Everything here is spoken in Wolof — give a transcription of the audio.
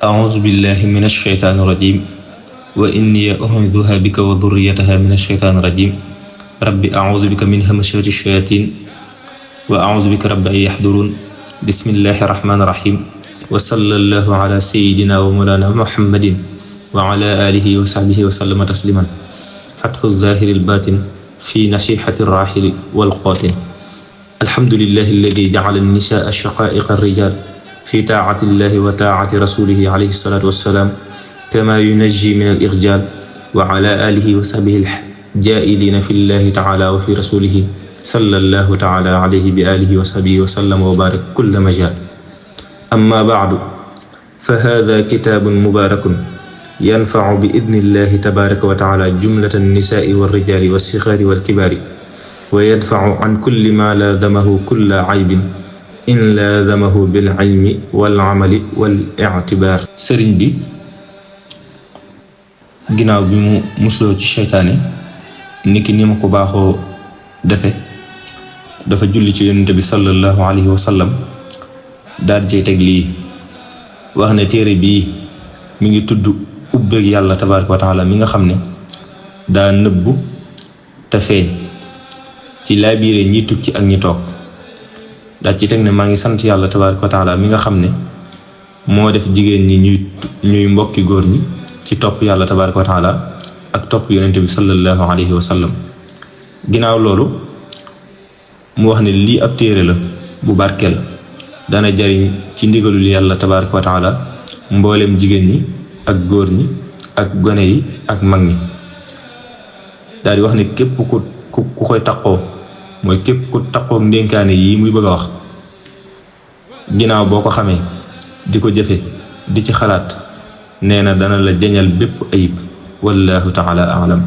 أعوذ بالله من الشيطان الرجيم وإني أعوذها بك وذريتها من الشيطان الرجيم رب أعوذ بك من همزات الشياطين وأعوذ بك رب أن يحضرون بسم الله الرحمن الرحيم وصلى الله على سيدنا ومولانا محمد وعلى آله وصحبه وسلم تسليما فتح الظاهر الباطن في نصيحة الراحل والقاتل الحمد لله الذي جعل النساء شقائق الرجال في طاعة الله وطاعة رسوله عليه الصلاة والسلام كما ينجي من الإرجال وعلى آله وصحبه الجائلين في الله تعالى وفي رسوله صلى الله تعالى عليه بآله وصحبه وسلم وبارك كل مجال أما بعد فهذا كتاب مبارك ينفع بإذن الله تبارك وتعالى جملة النساء والرجال والصغار والكبار ويدفع عن كل ما لازمه كل عيب إن لازمه بالعلم والعمل والاعتبار sëriñ bi ginnaaw bi mu musloo ci seytaane niki ni ma ko baaxoo defe dafa julli ci yonent bi sallallahu alayhi wa sallam daal cey teg lii wax ne téere bii mi ngi tudd ubbeeg yàlla tabaaraka wa taala mi nga xam ne daa nëbbu te feeñ ci laabiire ñi tukki ak ñi toog daal ci teg ne maa ngi sant yàlla tabaaraka wa taala mi nga xam ne moo def jigéen ñi ñuy mbokki góor ñi ci topp yàlla tabaaraka wa taala ak topp yonent bi sallallahu alayhi wa sallam ginnaaw loolu mu wax ne lii ab téere la bu barkeel dana jariñ ci ndigalul yàlla tabaaraka wa taala mboolem jigéen ñi ak góor ñi ak gone yi ak mag ñi daal di wax ne képp ku koy taqoo mooy képp ku taqoo ndénkaane yi muy bëgg a wax ginnaaw boo ko xamee di ko jëfe di ci xalaat nee na dana la jañal bépp ayib wallahu taala alam